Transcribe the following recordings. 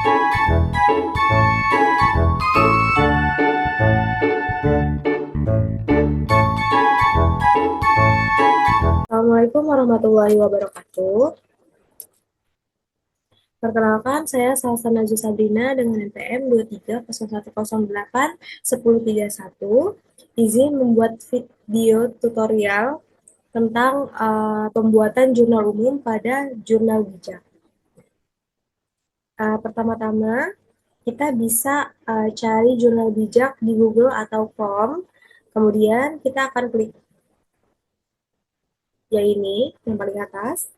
Assalamualaikum warahmatullahi wabarakatuh. Perkenalkan, saya Salsa Najwa Sabrina dengan NPM 2301081031. Izin membuat video tutorial tentang pembuatan jurnal umum pada jurnal bijak. Pertama-tama, kita bisa cari jurnal bijak di Google atau Chrome. Kemudian kita akan klik ya ini yang paling atas.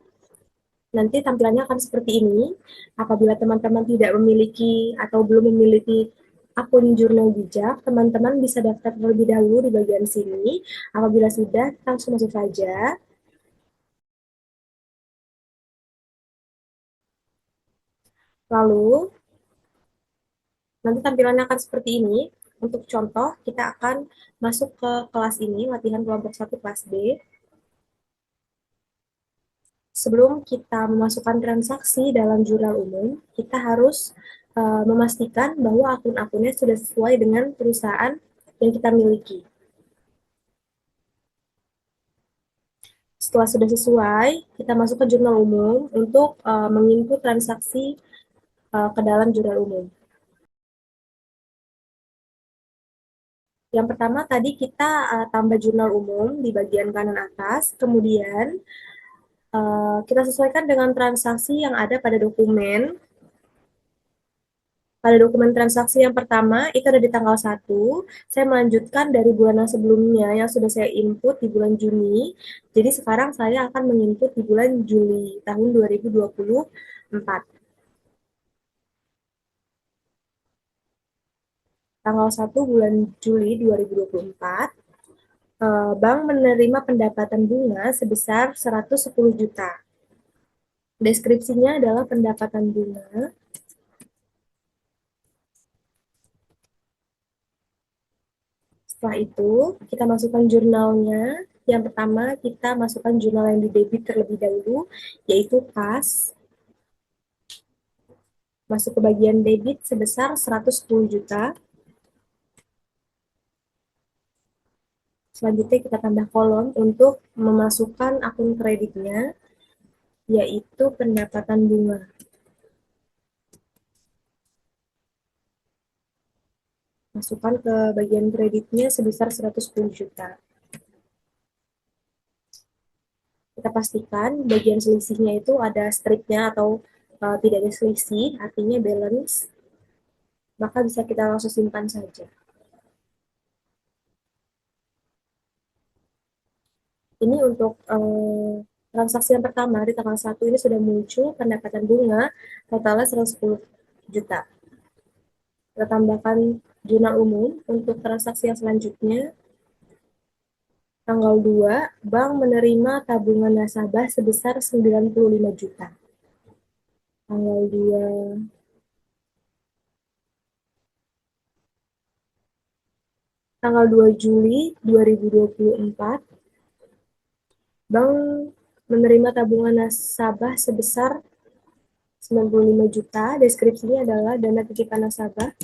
Nanti tampilannya akan seperti ini. Apabila teman-teman tidak memiliki atau belum memiliki akun jurnal bijak, teman-teman bisa daftar terlebih dahulu di bagian sini. Apabila sudah, langsung masuk saja. Lalu, nanti tampilannya akan seperti ini. Untuk contoh, kita akan masuk ke kelas ini, latihan kelompok 1 kelas B. Sebelum kita memasukkan transaksi dalam jurnal umum, kita harus memastikan bahwa akun-akunnya sudah sesuai dengan perusahaan yang kita miliki. Setelah sudah sesuai, kita masuk ke jurnal umum untuk menginput transaksi ke dalam jurnal umum. Yang pertama tadi kita tambah jurnal umum di bagian kanan atas, kemudian kita sesuaikan dengan transaksi yang ada pada dokumen. Pada dokumen transaksi yang pertama, itu ada di tanggal 1. Saya melanjutkan dari bulan yang sebelumnya yang sudah saya input di bulan Juni. Jadi sekarang saya akan menginput di bulan Juli tahun 2024. Tanggal 1 bulan Juli 2024, bank menerima pendapatan bunga sebesar 110 juta. Deskripsinya adalah pendapatan bunga. Setelah itu, kita masukkan jurnalnya. Yang pertama, kita masukkan jurnal yang di debit terlebih dahulu, yaitu kas. Masuk ke bagian debit sebesar 110 juta. Selanjutnya kita tambah kolom untuk memasukkan akun kreditnya, yaitu pendapatan bunga. Masukkan ke bagian kreditnya sebesar 110 juta. Kita pastikan bagian selisihnya itu ada stripnya atau tidak ada selisih, artinya balance, maka bisa kita langsung simpan saja. Ini untuk transaksi yang pertama di tanggal 1 ini sudah muncul pendapatan bunga totalnya 110 juta. Kita tambahkan jurnal umum untuk transaksi yang selanjutnya. Tanggal 2, bank menerima tabungan nasabah sebesar 95 juta. Tanggal 2, tanggal 2 Juli 2024, bank menerima tabungan nasabah sebesar 95 juta. Deskripsinya adalah dana titipan nasabah.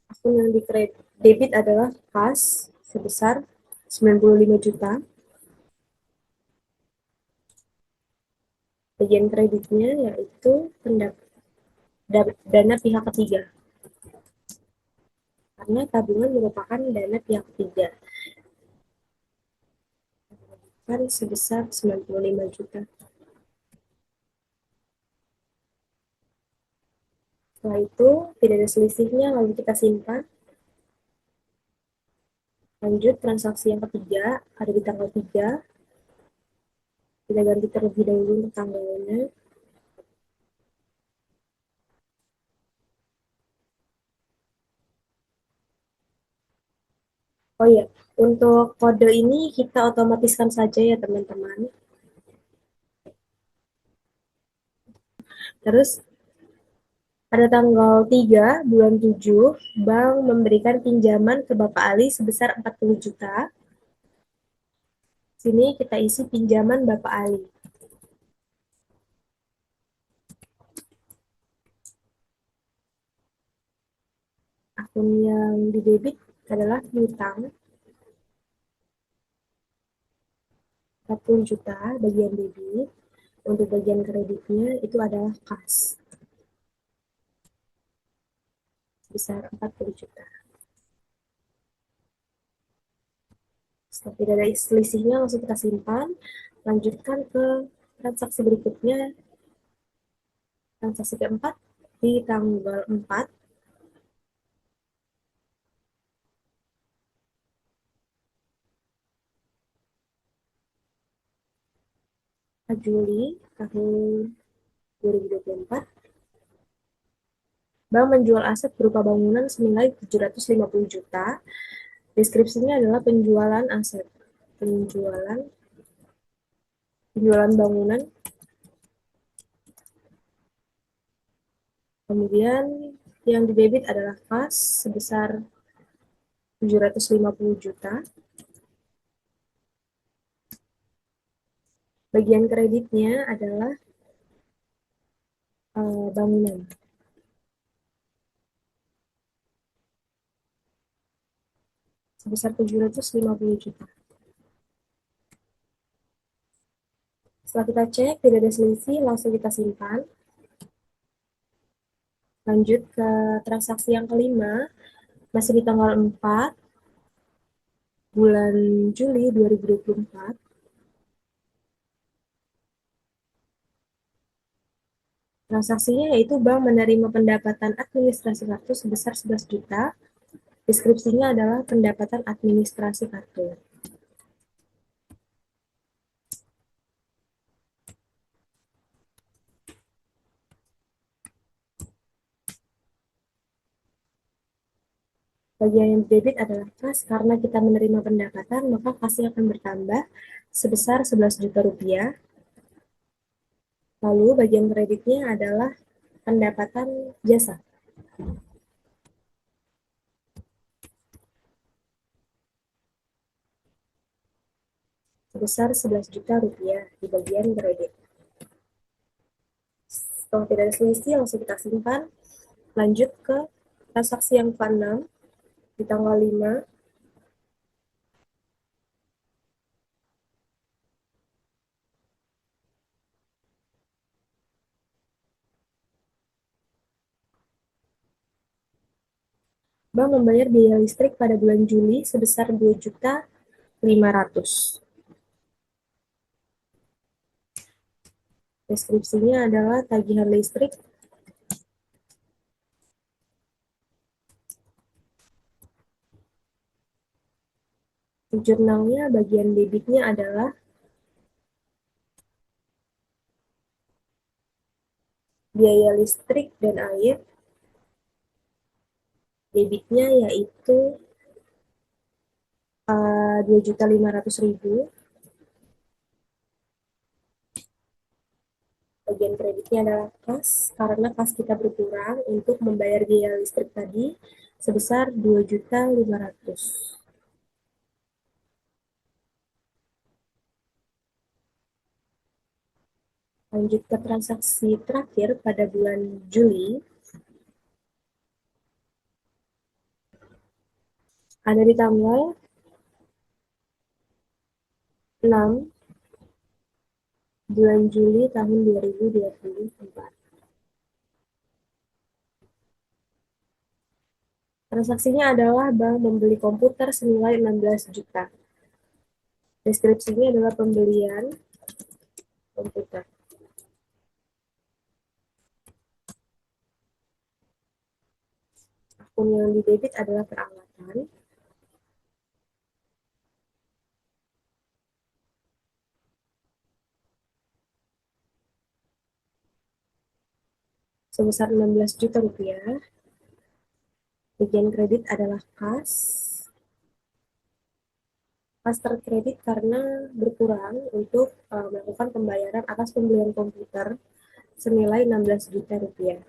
Akun yang di debit adalah kas sebesar 95 juta. Bagian kreditnya yaitu dana pihak ketiga. Karena tabungan merupakan dana pihak ketiga. Kan sebesar 95 juta. Setelah itu, tidak ada selisihnya, lalu kita simpan. Lanjut, transaksi yang ketiga, ada di tanggal 3. Kita ganti terlebih dahulu untuk tanggalnya. Oh iya, untuk kode ini kita otomatiskan saja ya teman-teman. Terus Pada tanggal 3 bulan 7, bank memberikan pinjaman ke Bapak Ali sebesar 40 juta. Sini kita isi pinjaman Bapak Ali. Akun yang didebit adalah piutang 40 juta bagian debit. Untuk bagian kreditnya itu adalah kas sebesar 40 juta. Setelah tidak ada selisihnya langsung kita simpan. Lanjutkan ke transaksi berikutnya, transaksi keempat di tanggal 4 Juli tahun 2024. Bank menjual aset berupa bangunan senilai 750 juta. Deskripsinya adalah penjualan aset, penjualan penjualan bangunan. Kemudian yang didebit adalah kas sebesar 750 juta. Bagian kreditnya adalah bangunan sebesar 750 juta. Setelah kita cek tidak ada selisih, langsung kita simpan. Lanjut ke transaksi yang kelima, masih di tanggal 4 bulan Juli 2024. Transaksinya yaitu bank menerima pendapatan administrasi kartu sebesar 11 juta. Deskripsinya adalah pendapatan administrasi kartu. Bagian yang debit adalah kas, karena kita menerima pendapatan, maka kasnya akan bertambah sebesar 11 juta rupiah. Lalu bagian kreditnya adalah pendapatan jasa sebesar 11 juta rupiah di bagian kredit. Setelah tidak ada selisih, langsung kita simpan. Lanjut ke transaksi yang ke-6 di tanggal 5 Bank membayar biaya listrik pada bulan Juli sebesar 2.500.000. Deskripsinya adalah tagihan listrik jurnalnya. Bagian debitnya adalah biaya listrik dan air. Debitnya yaitu 2.500.000. Bagian kreditnya adalah kas, karena kas kita berkurang untuk membayar biaya listrik tadi sebesar 2.500.000. Lanjut ke transaksi terakhir pada bulan Juli. Ada di tanggal 6 bulan Juli tahun 2024. Transaksinya adalah bank membeli komputer senilai 16 juta. Deskripsinya adalah pembelian komputer. Akun yang didebit adalah peralatan sebesar 16 juta rupiah. Bagian kredit adalah kas. Kas terkredit karena berkurang untuk melakukan pembayaran atas pembelian komputer senilai 16 juta rupiah.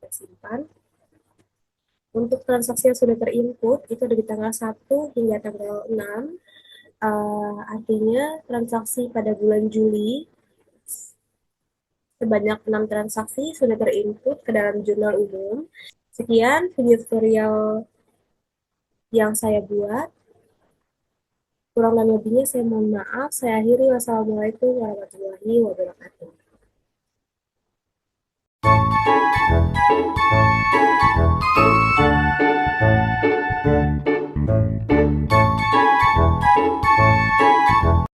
saya simpan. Untuk transaksi yang sudah terinput, itu ada di tanggal 1 hingga tanggal 6. Artinya transaksi pada bulan Juli sebanyak 6 transaksi sudah terinput ke dalam jurnal umum. Sekian video tutorial yang saya buat. Kurang dan lebihnya saya mohon maaf. Saya akhiri. Wassalamualaikum warahmatullahi wabarakatuh.